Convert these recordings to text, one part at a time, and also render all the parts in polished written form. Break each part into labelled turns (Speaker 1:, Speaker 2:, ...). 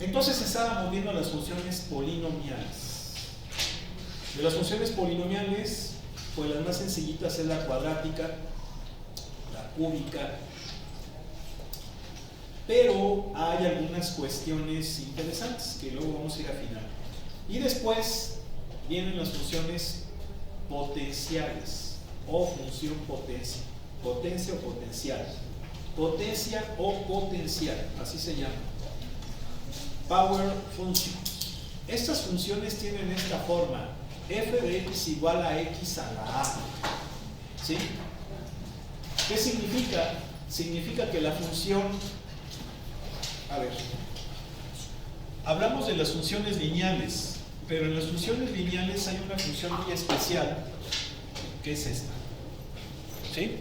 Speaker 1: Entonces estábamos viendo las funciones polinomiales. De las funciones polinomiales, pues las más sencillitas es la cuadrática, la cúbica, pero hay algunas cuestiones interesantes que luego vamos a ir afinando. Y después vienen las funciones potenciales o función potencia, potencia o potencial, potencia o potencial, así se llama. Power functions. Estas funciones tienen esta forma: f de x igual a x a la a. ¿Sí? ¿Qué significa? Significa que la función, a ver, hablamos de las funciones lineales, pero en las funciones lineales hay una función muy especial, que es esta. ¿Sí?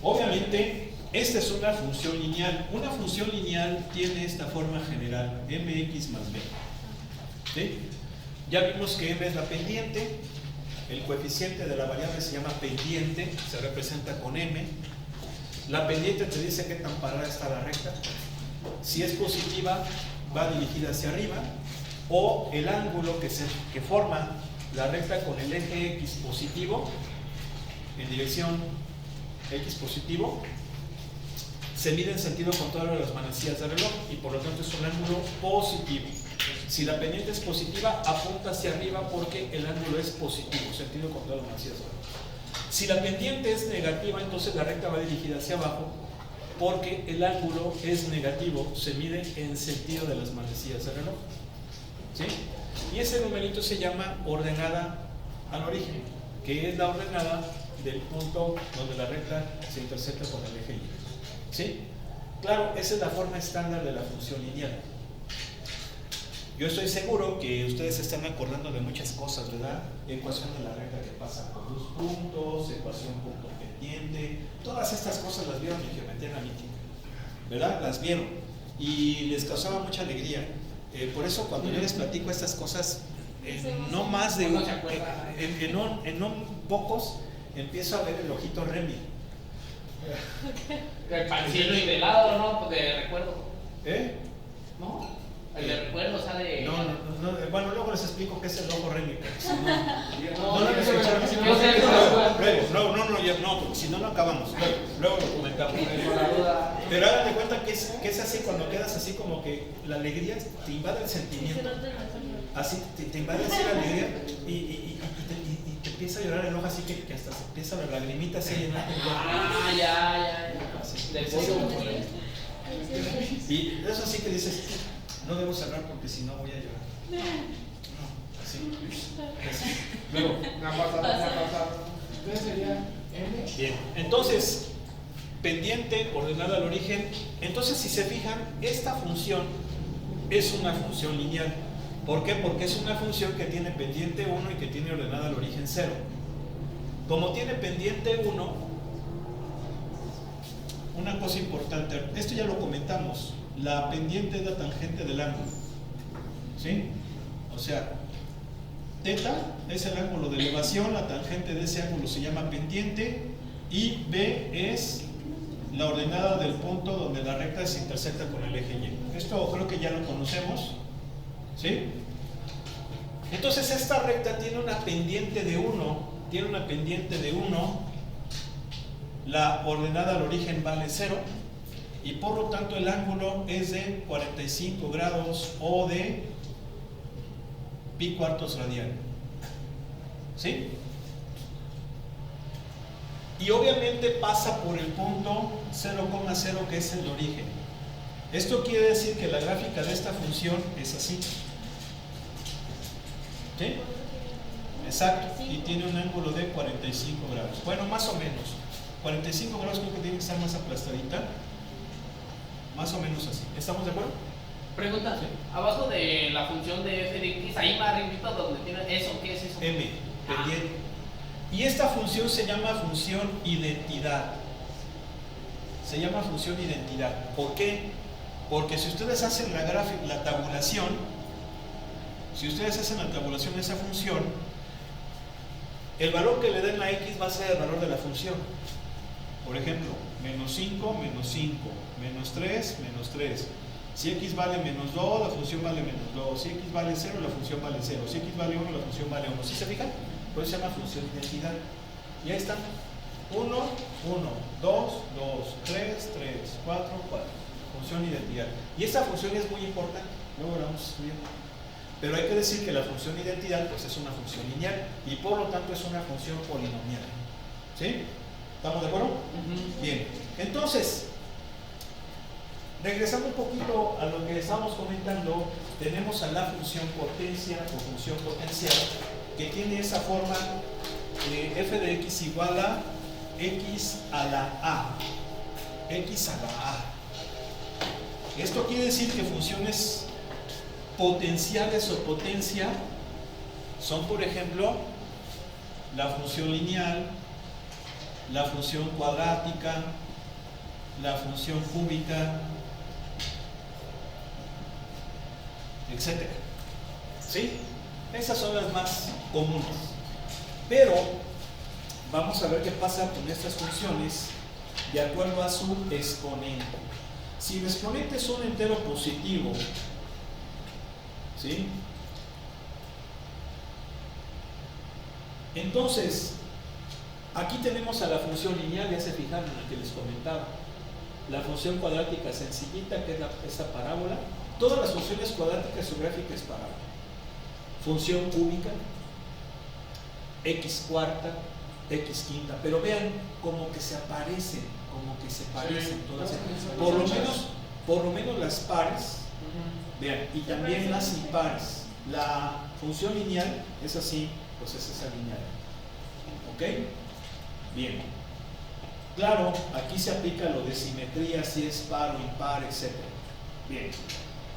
Speaker 1: Obviamente, esta es una función lineal. Una función lineal tiene esta forma general: mx más b. ¿Sí? Ya vimos que m es la pendiente, el coeficiente de la variable se llama pendiente, se representa con m. La pendiente te dice qué tan parada está la recta. Si es positiva, va dirigida hacia arriba, o el ángulo que forma la recta con el eje x positivo, en dirección x positivo, se mide en sentido contrario a las manecillas del reloj y por lo tanto es un ángulo positivo. Si la pendiente es positiva, apunta hacia arriba porque el ángulo es positivo, sentido contrario a las manecillas del reloj. Si la pendiente es negativa, entonces la recta va dirigida hacia abajo porque el ángulo es negativo, se mide en sentido de las manecillas del reloj. ¿Sí? Y ese numerito se llama ordenada al origen, que es la ordenada del punto donde la recta se intersecta con el eje Y. ¿Sí? Claro, esa es la forma estándar de la función lineal. Yo estoy seguro que ustedes se están acordando de muchas cosas, ¿verdad? Ecuación de la recta que pasa por dos puntos, ecuación punto pendiente, todas estas cosas las vieron en geometría analítica, ¿verdad? Las vieron y les causaba mucha alegría. Por eso cuando yo les platico estas cosas, no más de en pocos, empiezo a ver el ojito Remy.
Speaker 2: El pancino y de lado, ¿no? De recuerdo. ¿No? El de recuerdo sale.
Speaker 1: No, bueno, luego les explico qué es el ojo Remy. Si no, si no, no acabamos. Luego lo comentamos. Pero hagan de cuenta que es así cuando quedas así como que la alegría te invade el sentimiento. Así te invade así la alegría y te empieza a llorar el ojo así que hasta se empieza la lagrimita así en
Speaker 2: Ah, ya.
Speaker 1: Y eso sí que dices, no debo cerrar porque si no voy a llorar. No, así. Luego.
Speaker 3: Una pasada. Entonces sería M.
Speaker 1: Bien, entonces, pendiente ordenada al origen. Entonces, si se fijan, esta función es una función lineal. ¿Por qué? Porque es una función que tiene pendiente 1 y que tiene ordenada al origen 0. Como tiene pendiente 1, una cosa importante, esto ya lo comentamos, la pendiente es la tangente del ángulo. ¿Sí? O sea, θ es el ángulo de elevación, la tangente de ese ángulo se llama pendiente, y B es la ordenada del punto donde la recta se intersecta con el eje Y. Esto creo que ya lo conocemos. ¿Sí? Entonces esta recta tiene una pendiente de 1, la ordenada al origen vale 0 y por lo tanto el ángulo es de 45 grados o de pi cuartos radian. ¿Sí? Y obviamente pasa por el punto 0,0 que es el origen. Esto quiere decir que la gráfica de esta función es así. ¿Sí? Exacto, y tiene un ángulo de 45 grados. Bueno, más o menos. 45 grados creo que tiene que estar más aplastadita. Más o menos así. ¿Estamos de acuerdo?
Speaker 2: Pregunta, ¿sí? Abajo de la función de f de x, ahí más arribita donde tiene eso, ¿qué es eso?
Speaker 1: M, pendiente. Y esta función se llama función identidad. Se llama función identidad. ¿Por qué? Porque si ustedes hacen la tabulación, de esa función, el valor que le den a x va a ser el valor de la función. Por ejemplo, menos 5, menos 5, menos 3, menos 3. Si x vale menos 2, la función vale menos 2. Si x vale 0, la función vale 0. Si x vale 1, la función vale 1. ¿Sí se fijan? Pues se llama función identidad. Y ahí está. 1, 1, 2, 2, 3, 3, 4, 4. Función identidad. Y esta función es muy importante. Luego la vamos a estudiar. Pero hay que decir que la función identidad pues es una función lineal y por lo tanto es una función polinomial. ¿Sí? ¿Estamos de acuerdo? Bien. Entonces, regresando un poquito a lo que estábamos comentando, tenemos a la función potencia o función potencial que tiene esa forma f de x igual a x a la a. X a la a. Esto quiere decir que funciones potenciales o potencia son, por ejemplo, la función lineal, la función cuadrática, la función cúbica, etc. ¿Sí? Esas son las más comunes. Pero vamos a ver qué pasa con estas funciones de acuerdo a su exponente. Si el exponente es un entero positivo, ¿sí? Entonces, aquí tenemos a la función lineal, ya se fijaron en la que les comentaba. La función cuadrática sencillita, que es esta parábola. Todas las funciones cuadráticas, su gráfica es parábola. Función cúbica, x cuarta, x quinta. Pero vean como que se aparecen, como que se parecen todas. Por lo menos las pares. Vean, y también las impares. La función lineal es así, pues es esa lineal. ¿Ok? Bien. Claro, aquí se aplica lo de simetría, si es par o impar, etc. Bien.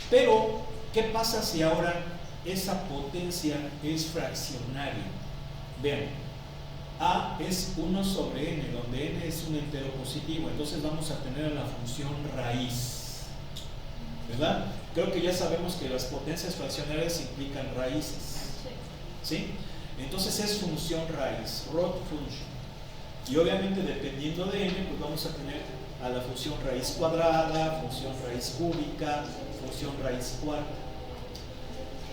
Speaker 1: Pero, ¿qué pasa si ahora esa potencia es fraccionaria? Vean, a es 1 sobre n, donde n es un entero positivo. Entonces vamos a tener a la función raíz. ¿Verdad? Creo que ya sabemos que las potencias fraccionarias implican raíces. ¿Sí? Entonces es función raíz, root function. Y obviamente dependiendo de n, pues vamos a tener a la función raíz cuadrada, función raíz cúbica, función raíz cuarta.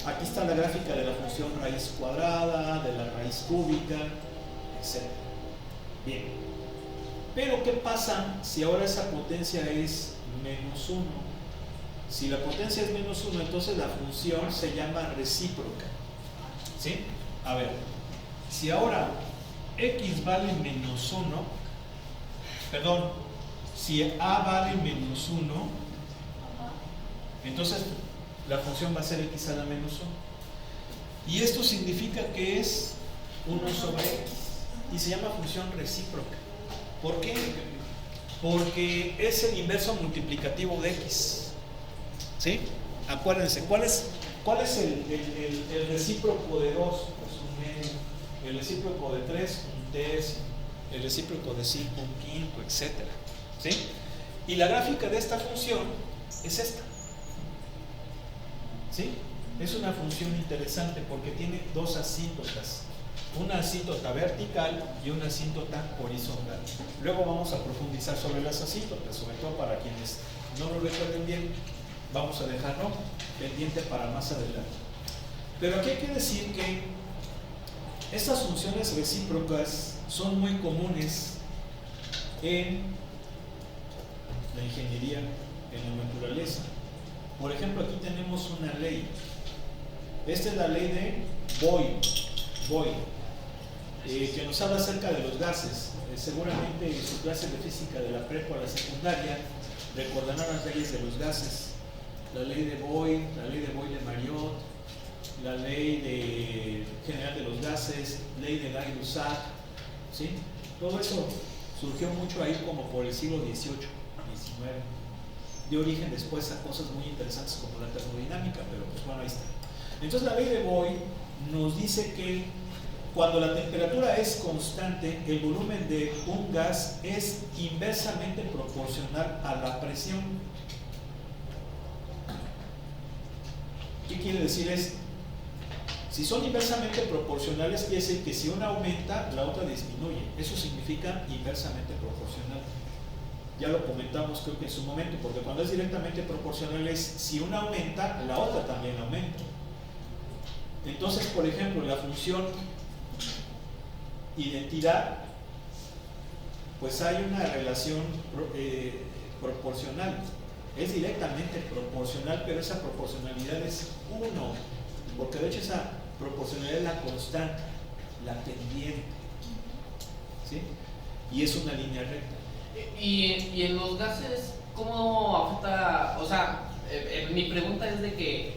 Speaker 1: Aquí está la gráfica de la función raíz cuadrada, de la raíz cúbica, etc. Bien. Pero ¿qué pasa si ahora esa potencia es menos 1? Si la potencia es menos 1, entonces la función se llama recíproca. ¿Sí? A ver, si ahora x vale menos 1, perdón, si a vale menos 1, entonces la función va a ser x a la menos 1. Y esto significa que es 1 sobre x. Y se llama función recíproca. ¿Por qué? Porque es el inverso multiplicativo de x. ¿Sí? Acuérdense, ¿cuál es el recíproco de 2? Pues un medio. El recíproco de 3, un tercio. El recíproco de 5, un quinto, etc. ¿Sí? Y la gráfica de esta función es esta. ¿Sí? Es una función interesante porque tiene dos asíntotas. Una asíntota vertical y una asíntota horizontal. Luego vamos a profundizar sobre las asíntotas, sobre todo para quienes no lo recuerden bien. Vamos a dejarlo pendiente para más adelante. Pero aquí hay que decir que estas funciones recíprocas son muy comunes en la ingeniería, en la naturaleza. Por ejemplo, aquí tenemos una ley. Esta es la ley de Boyle, que nos habla acerca de los gases. Seguramente en su clase de física de la prepa o la secundaria recordarán las leyes de los gases. La ley de Boyle, la ley de Boyle-Mariotte, la ley general de los gases, ley de Gay-Lussac, ¿sí? Todo eso surgió mucho ahí como por el siglo XVIII, XIX. Dio origen después a cosas muy interesantes como la termodinámica, pero pues bueno, ahí está. Entonces la ley de Boyle nos dice que cuando la temperatura es constante, el volumen de un gas es inversamente proporcional a la presión. ¿Qué quiere decir esto? Si son inversamente proporcionales, quiere decir que si una aumenta, la otra disminuye. Eso significa inversamente proporcional. Ya lo comentamos creo que en su momento, porque cuando es directamente proporcional es si una aumenta, la otra también aumenta. Entonces, por ejemplo, la función identidad, pues hay una relación proporcional. Es directamente proporcional, pero esa proporcionalidad es 1, porque de hecho esa proporcionalidad es la constante, la pendiente, ¿sí? Y es una línea recta.
Speaker 2: Y en los gases, ¿cómo afecta? O sea, mi pregunta es de que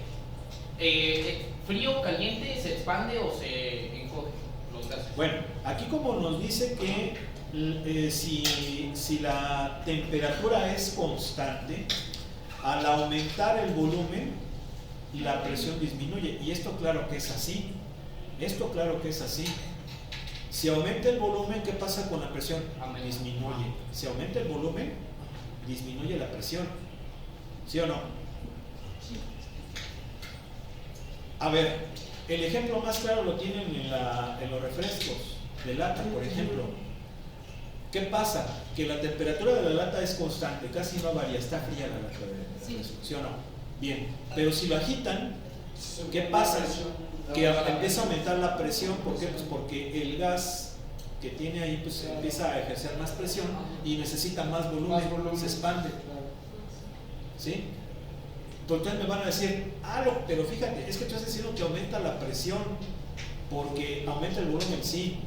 Speaker 2: frío o caliente, ¿se expande o se encoge los gases?
Speaker 1: Bueno, aquí como nos dice que si la temperatura es constante, al aumentar el volumen, la presión disminuye. Y esto claro que es así. Esto claro que es así. Si aumenta el volumen, ¿qué pasa con la presión? Disminuye. Si aumenta el volumen, disminuye la presión. ¿Sí o no? A ver, el ejemplo más claro lo tienen en los refrescos de lata, por ejemplo. ¿Qué pasa? Que la temperatura de la lata es constante, casi no varía, está fría la lata de refresco, ¿sí o no? Bien, pero si lo agitan, ¿qué pasa? Que empieza a aumentar la presión. ¿Por qué? Pues porque el gas que tiene ahí pues empieza a ejercer más presión y necesita más volumen, se expande. ¿Sí? Entonces me van a decir, pero fíjate, es que tú estás diciendo que aumenta la presión porque aumenta el volumen. Sí,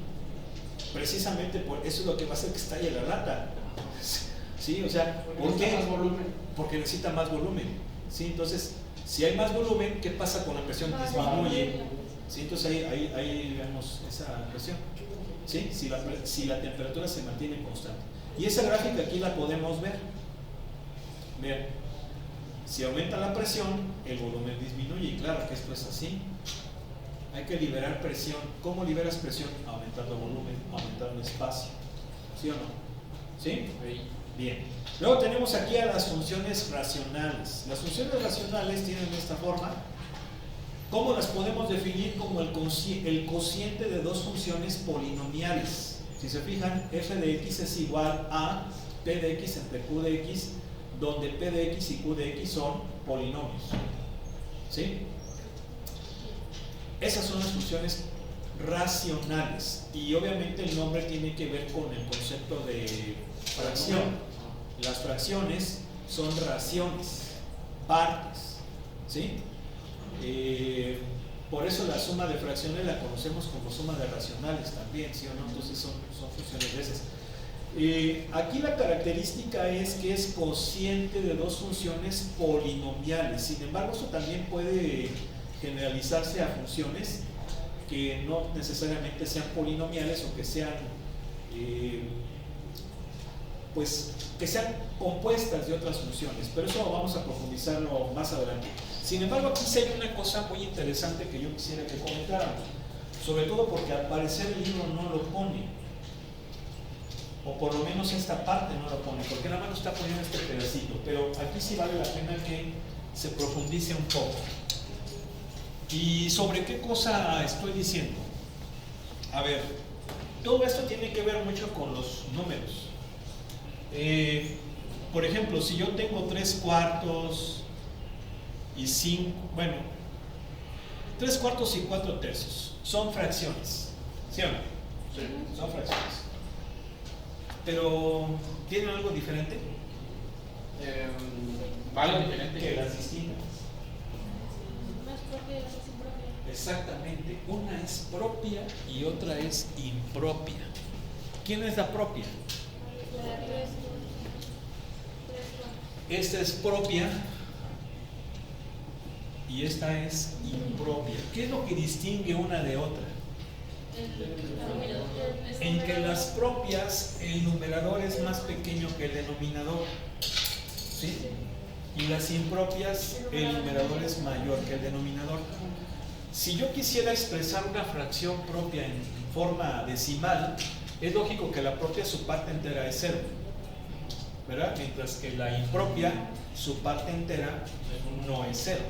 Speaker 1: precisamente por eso es lo que va a hacer que estalle la lata. ¿Sí? O sea, ¿por qué? Porque necesita más volumen. ¿Sí? Entonces, si hay más volumen, ¿qué pasa con la presión? Disminuye. ¿Sí? Entonces ahí vemos esa presión. ¿Sí? Si la temperatura se mantiene constante. Y esa gráfica aquí la podemos ver. Vean, si aumenta la presión, el volumen disminuye. Y claro que esto es así. Hay que liberar presión. ¿Cómo liberas presión? Aumentando volumen, aumentando espacio. ¿Sí o no? ¿Sí? Bien. Luego tenemos aquí a las funciones racionales. Las funciones racionales tienen esta forma. ¿Cómo las podemos definir? Como el cociente de dos funciones polinomiales. Si se fijan, f de x es igual a p de x entre q de x, donde p de x y q de x son polinomios. ¿Sí? Esas son las funciones racionales. Y obviamente el nombre tiene que ver con el concepto de fracción. Las fracciones son raciones, partes. ¿Sí? Por eso la suma de fracciones la conocemos como suma de racionales también, ¿sí o no? Entonces son funciones de esas. Aquí la característica es que es cociente de dos funciones polinomiales. Sin embargo, eso también puede generalizarse a funciones que no necesariamente sean polinomiales o que sean que sean compuestas de otras funciones, pero eso vamos a profundizarlo más adelante. Sin embargo, aquí sí hay una cosa muy interesante que yo quisiera que comentáramos, sobre todo porque al parecer el libro no lo pone, o por lo menos esta parte no lo pone, porque nada más lo está poniendo este pedacito, pero aquí sí vale la pena que se profundice un poco. ¿Y sobre qué cosa estoy diciendo? A ver, todo esto tiene que ver mucho con los números. Por ejemplo, si yo tengo 3/4 y 5, bueno, 3/4 y 4/3 son fracciones, ¿sí o no? Sí. Son fracciones. Pero, ¿tienen algo diferente?
Speaker 2: Algo diferente
Speaker 1: que las distintas.
Speaker 4: Una es propia y otra es impropia.
Speaker 1: Exactamente, una es propia y otra es impropia. ¿Quién es la propia? Esta es propia y esta es impropia. ¿Qué es lo que distingue una de otra? En que las propias, el numerador es más pequeño que el denominador, ¿sí? Y las impropias, el numerador es mayor que el denominador. Si yo quisiera expresar una fracción propia en forma decimal, es lógico que la propia, su parte entera es 0, ¿verdad? Mientras que la impropia, su parte entera no es 0,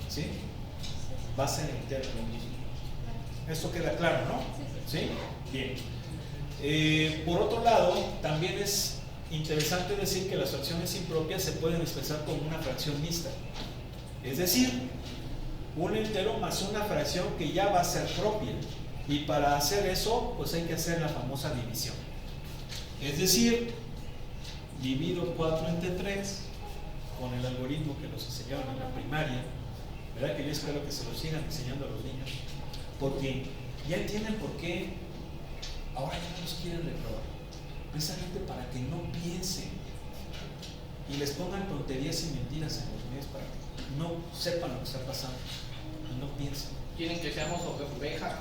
Speaker 1: ¿sí? Va a ser entera. Esto queda claro, ¿no? ¿Sí? Bien. Por otro lado, también es interesante decir que las fracciones impropias se pueden expresar como una fracción mixta. Es decir, un entero más una fracción que ya va a ser propia. Y para hacer eso, pues hay que hacer la famosa división. Es decir, divido 4 entre 3 con el algoritmo que nos enseñaron en la primaria. ¿Verdad? Que yo espero que se lo sigan enseñando a los niños. Porque ya entienden por qué ahora ya no los quieren reprobar. Precisamente para que no piensen y les pongan tonterías y mentiras en los medios para que no sepan lo que está pasando y no piensen.
Speaker 2: Quieren que seamos ovejas.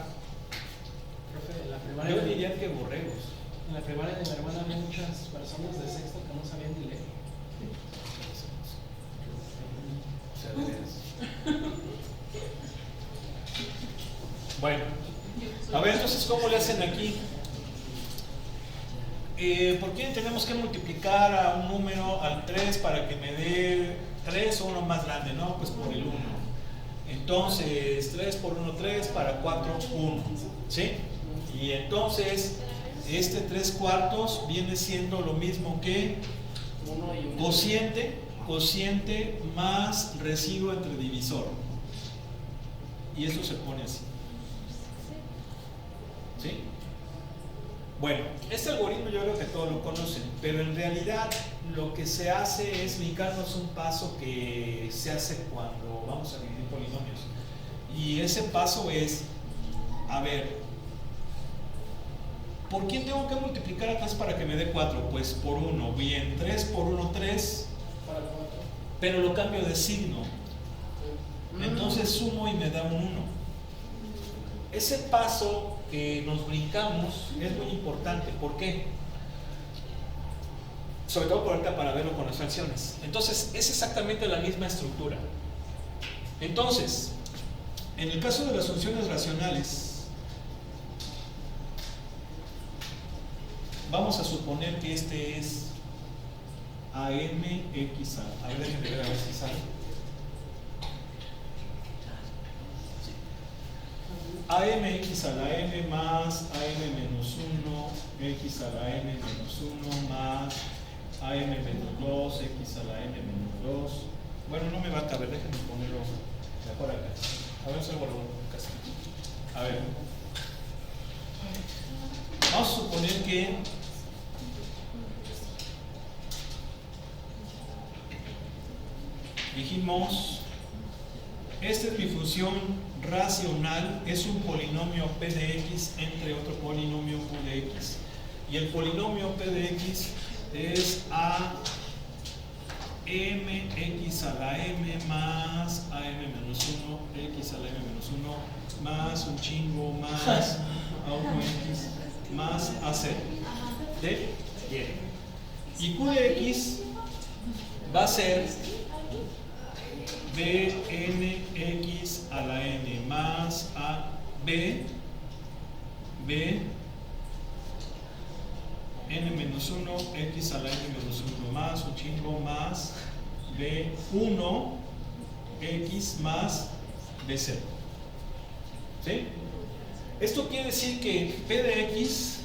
Speaker 3: Profe, en la
Speaker 1: Yo
Speaker 3: primaria,
Speaker 1: diría que borregos.
Speaker 3: en la primaria de mi hermana había muchas personas de sexto que no sabían ni leer.
Speaker 1: O sea, de veras. Bueno, a ver, entonces, ¿cómo le hacen aquí? ¿Por qué tenemos que multiplicar a un número al 3 para que me dé 3 o uno más grande? No, pues por el 1. Entonces, 3 por 1, 3, para 4, 1. ¿Sí? Y entonces, este 3/4 viene siendo lo mismo que
Speaker 2: 1 y 1.
Speaker 1: cociente más residuo entre divisor. Y eso se pone así. ¿Sí? Bueno, este algoritmo yo creo que todos lo conocen, pero en realidad lo que se hace es brincarnos un paso que se hace cuando vamos a dividir polinomios. Y ese paso es, a ver, ¿por quién tengo que multiplicar a 3 para que me dé 4? Pues por 1. Bien, 3 por 1, 3,
Speaker 3: Para 4.
Speaker 1: pero lo cambio de signo. Entonces sumo y me da un 1. Ese paso que nos brincamos es muy importante. ¿Por qué? Sobre todo por ahorita para verlo con las fracciones. Entonces, es exactamente la misma estructura. Entonces, en el caso de las funciones racionales, vamos a suponer que este es AMX. A ver, déjenme ver a ver si sale. AMX a la M más AM menos 1, X a la M menos 1 más AM menos 2, X a la M menos 2. Bueno, no me va a caber, déjenme ponerlo mejor acá. A ver si lo vuelvo casi. A ver. Vamos a suponer que dijimos, esta es mi función racional, es un polinomio P de X entre otro polinomio Q de X. Y el polinomio P de X es a mx a la m más am menos 1, x a la m menos 1, más un chingo, más a 1x, más ac. ¿Sí? Bien. Y Q de X va a ser bnx a la n más a b n menos 1 x a la n menos 1 más un chingo más b1 x más b0. ¿Sí? Esto quiere decir que p de x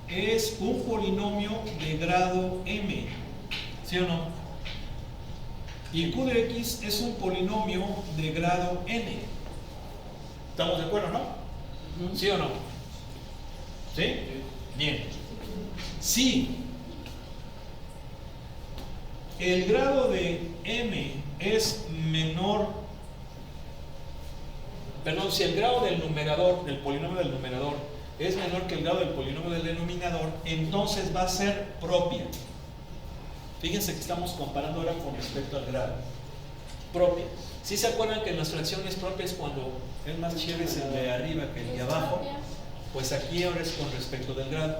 Speaker 1: es un polinomio de grado m, ¿sí o no? Y Q de X es un polinomio de grado n. ¿Estamos de acuerdo, no? ¿Sí o no? ¿Sí? Bien. Si el grado de m es menor, perdón, si el grado del numerador, del polinomio del numerador, es menor que el grado del polinomio del denominador, entonces va a ser propia. Fíjense que estamos comparando ahora con respecto al grado. Propia. ¿Sí se acuerdan que en las fracciones propias, cuando es más chévere el de arriba que el de abajo? Pues aquí ahora es con respecto del grado.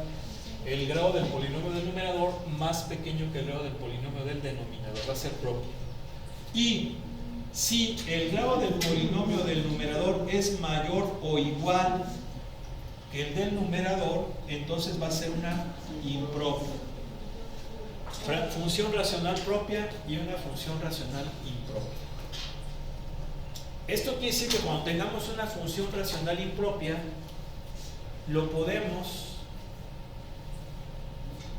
Speaker 1: El grado del polinomio del numerador más pequeño que el grado del polinomio del denominador va a ser propio. Y si el grado del polinomio del numerador es mayor o igual que el del numerador, entonces va a ser una impropia. Función racional propia y una función racional impropia. Esto quiere decir que cuando tengamos una función racional impropia, lo podemos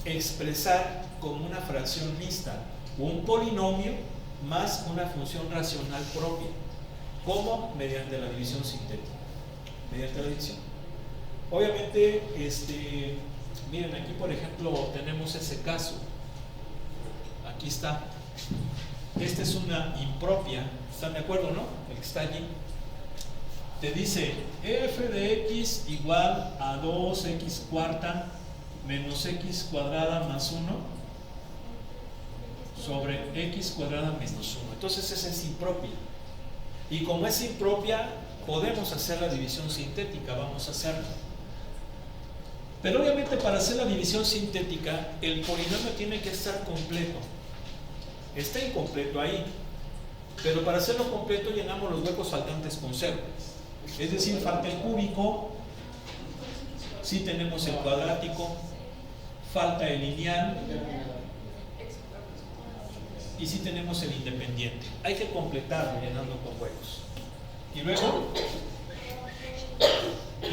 Speaker 1: expresar como una fracción mixta un polinomio más una función racional propia. ¿Cómo? Mediante la división sintética. Mediante la división. Obviamente, miren, aquí por ejemplo tenemos ese caso. Aquí está. Esta es una impropia. ¿Están de acuerdo, no? El que está allí. Te dice f de x igual a 2x cuarta menos x cuadrada más 1 sobre x cuadrada menos 1. Entonces esa es impropia. Y como es impropia, podemos hacer la división sintética. Vamos a hacerla. Pero obviamente para hacer la división sintética, el polinomio tiene que estar completo. Está incompleto ahí. Pero para hacerlo completo llenamos los huecos faltantes con 0. Es decir, falta el cúbico, sí tenemos el cuadrático, falta el lineal y sí tenemos el independiente. Hay que completarlo llenando con huecos. Y luego,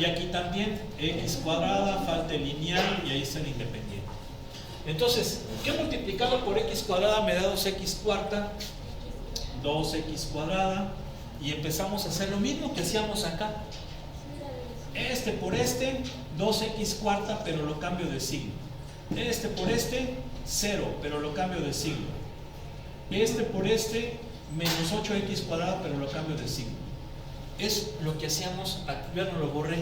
Speaker 1: y aquí también, x cuadrada, falta el lineal y ahí está el independiente. Entonces, ¿qué multiplicado por x cuadrada me da 2x cuarta? 2x cuadrada. Y empezamos a hacer lo mismo que hacíamos acá. Este por este, 2x cuarta, pero lo cambio de signo. Este por este, 0, pero lo cambio de signo. Este por este, menos 8x cuadrada, pero lo cambio de signo. Es lo que hacíamos, ya no lo borré.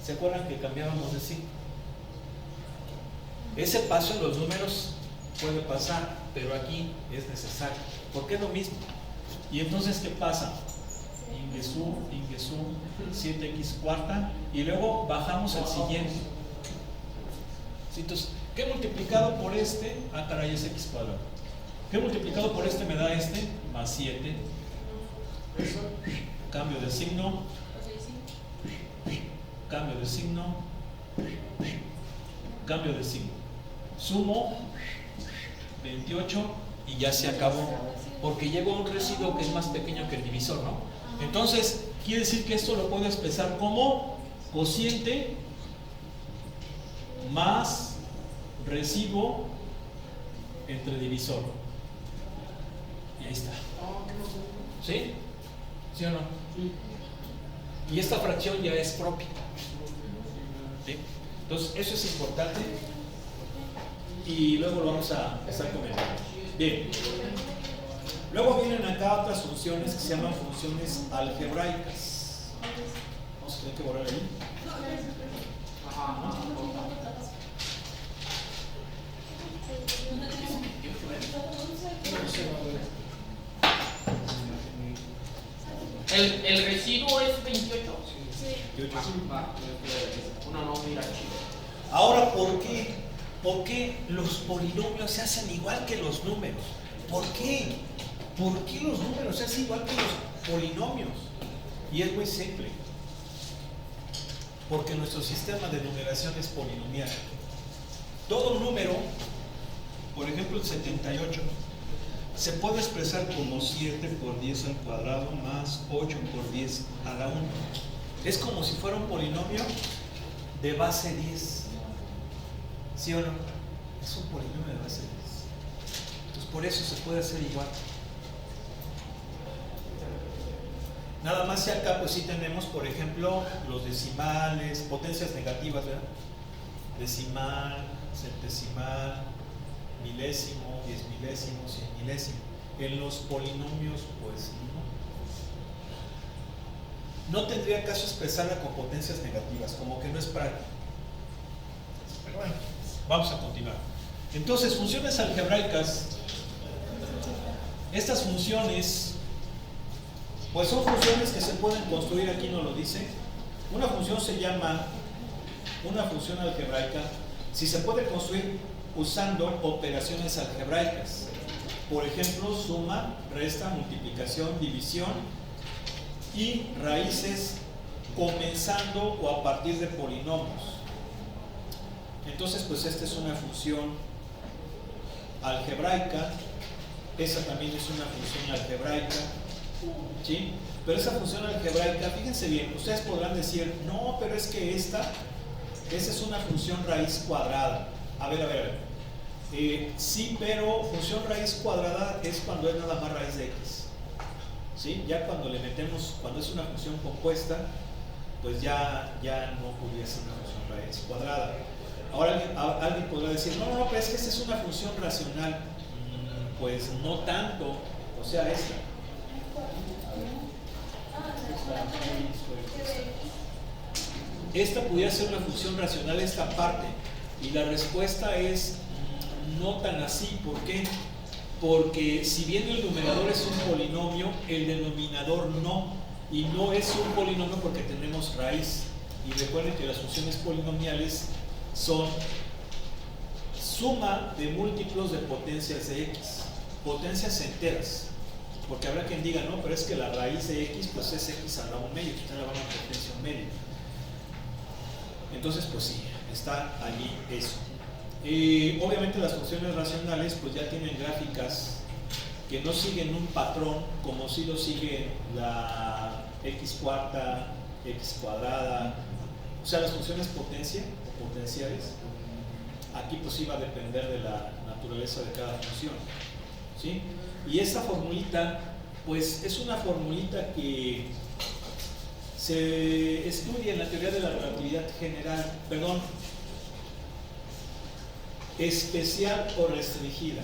Speaker 1: ¿Se acuerdan que cambiábamos de signo? Ese paso en los números puede pasar, pero aquí es necesario, porque es lo mismo. Y entonces, ¿qué pasa? Ingesú, 7x cuarta, y luego bajamos al siguiente. Entonces, ¿qué multiplicado por este? Ah, caray, es x cuadrado. ¿Qué multiplicado por este me da este? Más 7. Cambio de signo. Cambio de signo. Cambio de signo. Sumo 28 y ya se acabó. Porque llegó a un residuo que es más pequeño que el divisor, ¿no? Entonces, quiere decir que esto lo puedo expresar como cociente más residuo entre divisor. Y ahí está. ¿Sí? ¿Sí o no? Y esta fracción ya es propia. ¿Sí? Entonces, eso es importante. Y luego lo vamos a estar comentando. Bien. Luego vienen acá otras funciones que se llaman funciones algebraicas. Vamos a tener que borrar ahí.
Speaker 2: ¿El residuo es 28?
Speaker 4: Sí.
Speaker 2: Uno no mira chido.
Speaker 1: Ahora, ¿por qué? ¿Por qué los polinomios se hacen igual que los números? ¿Por qué? ¿Por qué los números se hacen igual que los polinomios? Y es muy simple. Porque nuestro sistema de numeración es polinomial. Todo número, por ejemplo el 78, se puede expresar como 7 por 10 al cuadrado más 8 por 10 a la 1. Es como si fuera un polinomio de base 10. ¿Sí o no? Es un polinomio de base 10. Entonces por eso se puede hacer igual. Nada más si acá pues sí tenemos, por ejemplo, los decimales, potencias negativas, ¿verdad? Decimal, centesimal, milésimo, 10 milésimos, 100 milésimo. En los polinomios, pues no. No tendría caso expresarla con potencias negativas, como que no es práctico. Pero bueno, vamos a continuar. Entonces, funciones algebraicas. Estas funciones, pues son funciones que se pueden construir, aquí nos lo dice. Una función se llama una función algebraica si se puede construir usando operaciones algebraicas. Por ejemplo, suma, resta, multiplicación, división y raíces comenzando o a partir de polinomios. Entonces, pues esta es una función algebraica. Esa también es una función algebraica. ¿Sí? Pero esa función algebraica, fíjense bien, ustedes podrán decir, no, pero es que esa es una función raíz cuadrada. A ver, Sí, pero función raíz cuadrada es cuando es nada más raíz de x. ¿Sí? Ya cuando le metemos, cuando es una función compuesta, pues ya no podría ser una función raíz cuadrada. Ahora alguien podrá decir, no, pero es que esta es una función racional. Pues no tanto, o sea, esta. Esta pudiera ser una función racional, esta parte. Y la respuesta es no tan así. ¿Por qué? Porque si bien el numerador es un polinomio, el denominador no. Y no es un polinomio porque tenemos raíz. Y recuerden que las funciones polinomiales son suma de múltiplos de potencias de x. Potencias enteras. Porque habrá quien diga, no, pero es que la raíz de x pues es x a la 1 medio. Usted le va a una potencia 1 medio. Entonces, pues sí, está allí eso. Obviamente las funciones racionales pues ya tienen gráficas que no siguen un patrón como si lo sigue la x cuarta, x cuadrada. O sea, las funciones potencia o potenciales, aquí pues sí va a depender de la naturaleza de cada función. ¿Sí? Y esta formulita, pues es una formulita que se estudia en la teoría de la relatividad general, perdón, especial o restringida.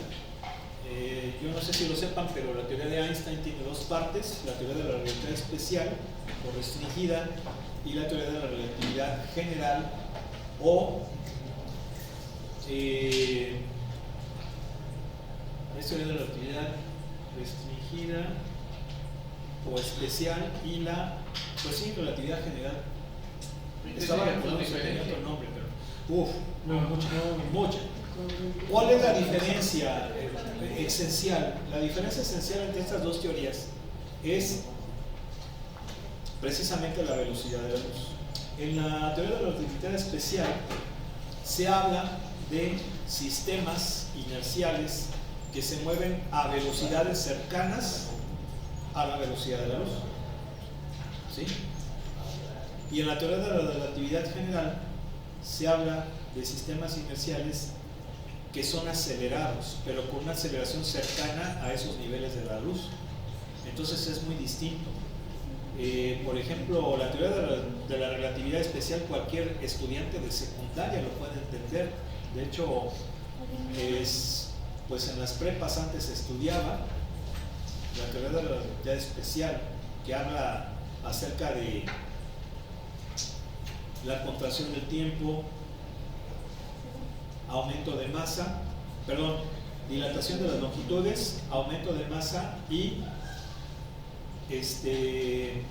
Speaker 1: Yo no sé si lo sepan, pero la teoría de Einstein tiene dos partes, la teoría de la relatividad especial o restringida y la teoría de la relatividad general o la teoría de la relatividad restringida o especial y la, pues sí, relatividad general. Estaba recordando si tenía otro nombre, pero mucha. ¿Cuál es la diferencia esencial? La diferencia esencial entre estas dos teorías es precisamente la velocidad de la luz. En la teoría de la relatividad especial se habla de sistemas inerciales que se mueven a velocidades cercanas a la velocidad de la luz. ¿Sí? Y en la teoría de la relatividad general se habla de sistemas inerciales que son acelerados, pero con una aceleración cercana a esos niveles de la luz. Entonces es muy distinto. Por ejemplo, la teoría de la relatividad especial, cualquier estudiante de secundaria lo puede entender. De hecho, pues en las prepas antes se estudiaba la teoría de la relatividad especial, que habla acerca de la contracción del tiempo, aumento de masa, perdón, dilatación de las longitudes, aumento de masa y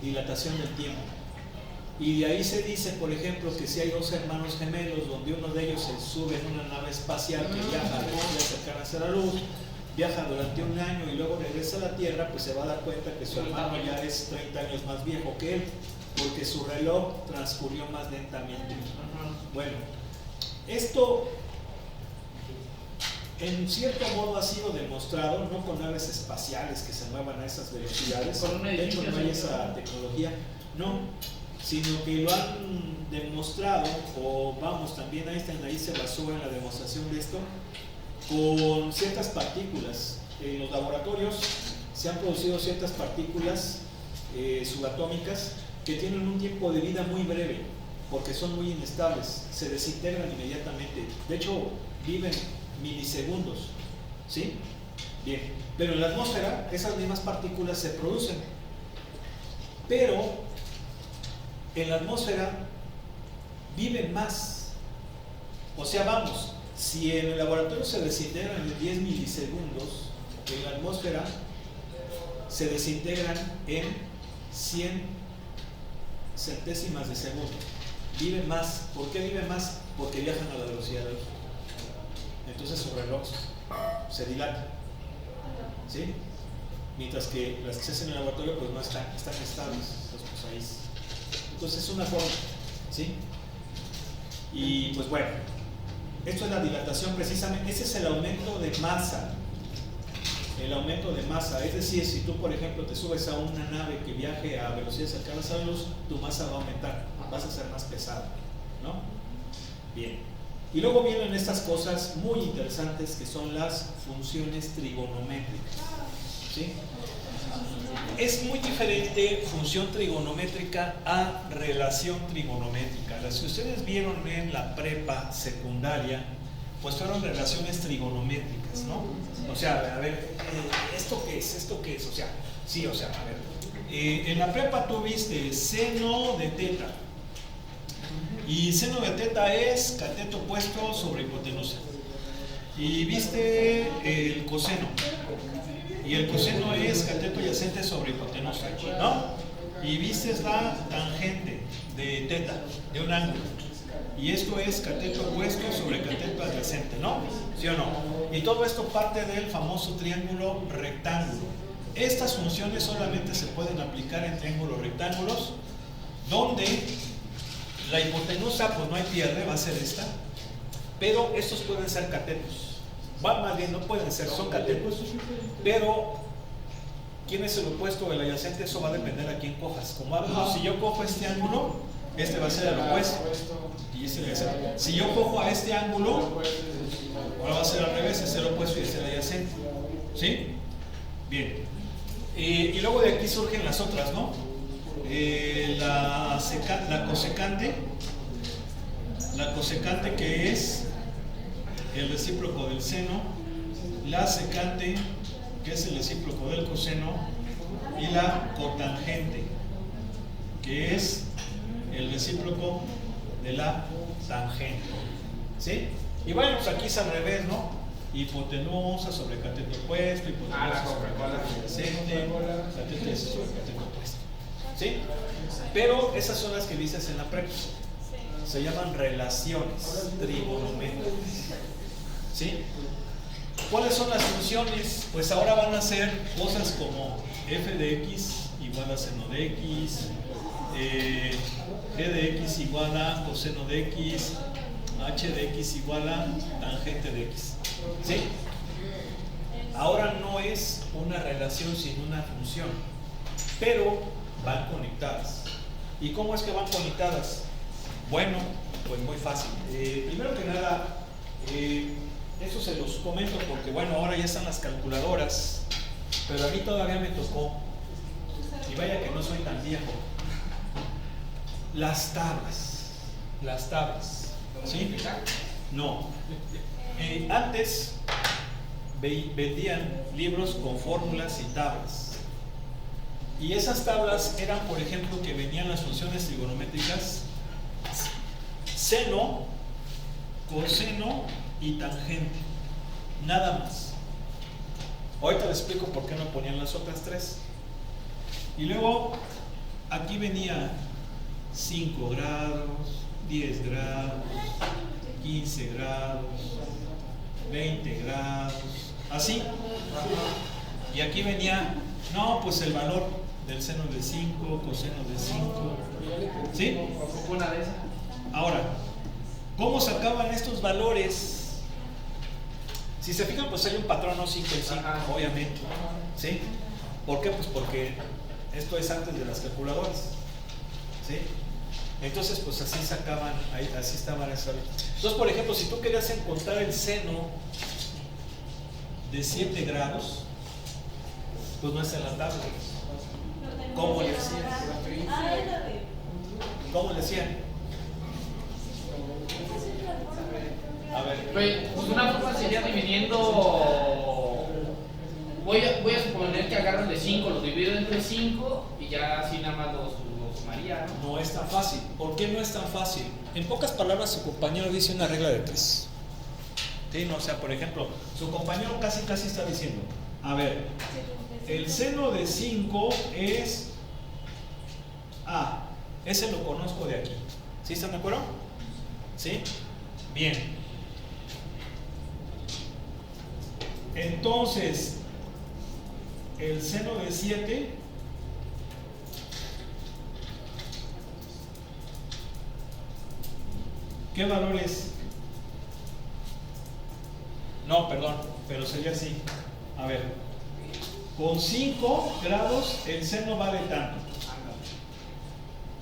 Speaker 1: dilatación del tiempo. Y de ahí se dice, por ejemplo, que si hay dos hermanos gemelos donde uno de ellos se sube en una nave espacial que viaja a velocidades cercanas a la luz, viaja durante un año y luego regresa a la Tierra, pues se va a dar cuenta que su hermano ya es 30 años más viejo que él, porque su reloj transcurrió más lentamente. Bueno, esto en cierto modo ha sido demostrado, no con naves espaciales que se muevan a esas velocidades, de hecho no hay esa tecnología, no, sino que lo han demostrado, o vamos, también Einstein ahí se basó en la demostración de esto, con ciertas partículas. En los laboratorios se han producido ciertas partículas subatómicas que tienen un tiempo de vida muy breve, porque son muy inestables, se desintegran inmediatamente, de hecho viven milisegundos, ¿sí? Bien, pero en la atmósfera esas mismas partículas se producen, pero en la atmósfera viven más. O sea, vamos, si en el laboratorio se desintegran en 10 milisegundos, en la atmósfera se desintegran en 100 centésimas de segundo. Viven más. ¿Por qué viven más? Porque viajan a la velocidad de la luz. Entonces su reloj se dilata, ¿sí? Mientras que las que se hacen en el laboratorio pues no están estables. Entonces es una forma, ¿sí? Y pues bueno, esto es la dilatación precisamente, ese es el aumento de masa. El aumento de masa, es decir, si tú por ejemplo te subes a una nave que viaje a velocidades cercanas a la luz, tu masa va a aumentar, vas a ser más pesado, ¿no? Bien. Y luego vienen estas cosas muy interesantes que son las funciones trigonométricas. ¿Sí? Es muy diferente función trigonométrica a relación trigonométrica. Las que ustedes vieron en la prepa secundaria, pues fueron relaciones trigonométricas, ¿no? O sea, a ver, ¿esto qué es? ¿Esto qué es? O sea, sí, o sea, a ver. En la prepa tú viste seno de teta. Y seno de teta es cateto opuesto sobre hipotenusa. Y viste el coseno. Y el coseno es cateto adyacente sobre hipotenusa, ¿no? Y viste la tangente de teta, de un ángulo. Y esto es cateto opuesto sobre cateto adyacente, ¿no? ¿Sí o no? Y todo esto parte del famoso triángulo rectángulo. Estas funciones solamente se pueden aplicar en triángulos rectángulos, donde la hipotenusa, pues no hay pierde, va a ser esta, pero estos pueden ser catetos. Más bien, no pueden ser, son catetos, pero ¿quién es el opuesto del adyacente? Eso va a depender a quién cojas. Como hablo, si yo cojo este ángulo, este va a ser el opuesto. Y este va a ser. Si yo cojo a este ángulo, ahora va a ser al revés, es el opuesto y es el adyacente. ¿Sí? Bien. Y luego de aquí surgen las otras, ¿no? La cosecante que es el recíproco del seno, la secante que es el recíproco del coseno y la cotangente que es el recíproco de la tangente. ¿Sí? Y bueno, pues aquí es al revés, ¿no? Hipotenusa sobre cateto opuesto, hipotenusa sobre cateto adyacente, cateto sobre cateto opuesto. ¿Sí? Pero esas son las que dices en la prepa. Se llaman relaciones trigonométricas. ¿Sí? ¿Cuáles son las funciones? Pues ahora van a ser cosas como f de x igual a seno de x, g de x igual a coseno de x, h de x igual a tangente de x. ¿Sí? Ahora no es una relación sin una función, pero van conectadas. ¿Y cómo es que van conectadas? Bueno, pues muy fácil. Primero que nada, eso se los comento porque bueno, ahora ya están las calculadoras, pero a mí todavía me tocó, y vaya que no soy tan viejo, las tablas, ¿sí? No. Antes vendían libros con fórmulas y tablas. Y esas tablas eran, por ejemplo, que venían las funciones trigonométricas seno, coseno y tangente. Nada más. Ahorita les explico por qué no ponían las otras tres. Y luego, aquí venía 5 grados, 10 grados, 15 grados, 20 grados, así. Y aquí venía, no, pues el valor del seno de 5, coseno de 5. ¿Sí?
Speaker 2: Una de esas.
Speaker 1: Ahora, ¿cómo sacaban estos valores? Si se fijan, pues hay un patrón, no 5 en 5, obviamente. ¿Sí? ¿Por qué? Pues porque esto es antes de las calculadoras. ¿Sí? Entonces, pues así sacaban, así estaban esas. Entonces, por ejemplo, si tú querías encontrar el seno de 7 grados, pues no es en la tabla. ¿Cómo le hacían? ¿Cómo le hacían? A ver.
Speaker 2: Pues una forma sería dividiendo. Voy a suponer que agarro el de 5, lo divido entre 5 y ya así nada más los sumaría, ¿no?
Speaker 1: No es tan fácil. ¿Por qué no es tan fácil? En pocas palabras, su compañero dice una regla de 3. ¿Sí? No, o sea, por ejemplo, su compañero casi está diciendo, a ver, el seno de 5 es A. Ese lo conozco de aquí. ¿Sí están de acuerdo? ¿Sí? Bien. Entonces, el seno de 7 ¿qué valor es? No, perdón, pero sería así. A ver, con 5 grados el seno vale tanto.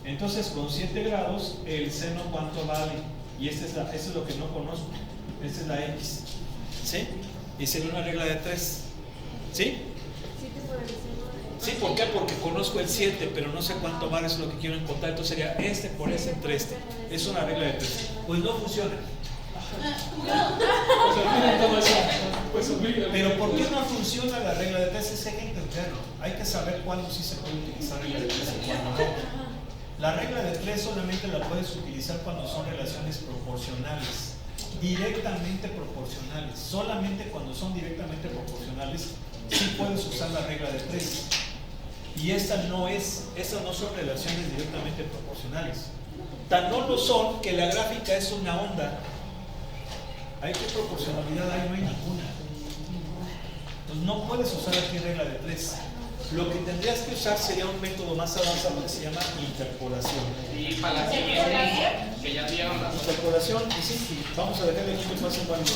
Speaker 1: Entonces, con 7 grados, el seno ¿cuánto vale? Y esta es lo que no conozco. Esta es la X. ¿Sí? Y sería una regla de 3. ¿Sí?
Speaker 4: 7 por el seno de...
Speaker 1: ¿Sí? ¿Por qué? Porque conozco el 7, pero no sé cuánto vale, eso es lo que quiero encontrar. Entonces sería este por ese entre este. Es una regla de 3. Pues no funciona.
Speaker 3: Pues olvídalo.
Speaker 1: Pero ¿por qué no funciona la regla de 3? Es que hay que entenderlo. Hay que saber cuándo sí se puede utilizar regla de 3 y cuándo no. La regla de 3 solamente la puedes utilizar cuando son relaciones proporcionales, directamente proporcionales. Solamente cuando son directamente proporcionales sí puedes usar la regla de 3. Y estas no son relaciones directamente proporcionales. Tan no lo son que la gráfica es una onda. ¿Hay qué proporcionalidad hay? No hay ninguna. Entonces no puedes usar aquí regla de 3. Lo que tendrías que usar sería un método más avanzado que se llama interpolación.
Speaker 2: Y para la siguiente, que ya dieron las
Speaker 1: Interpolación, y sí, vamos a dejarle aquí que pasen varios.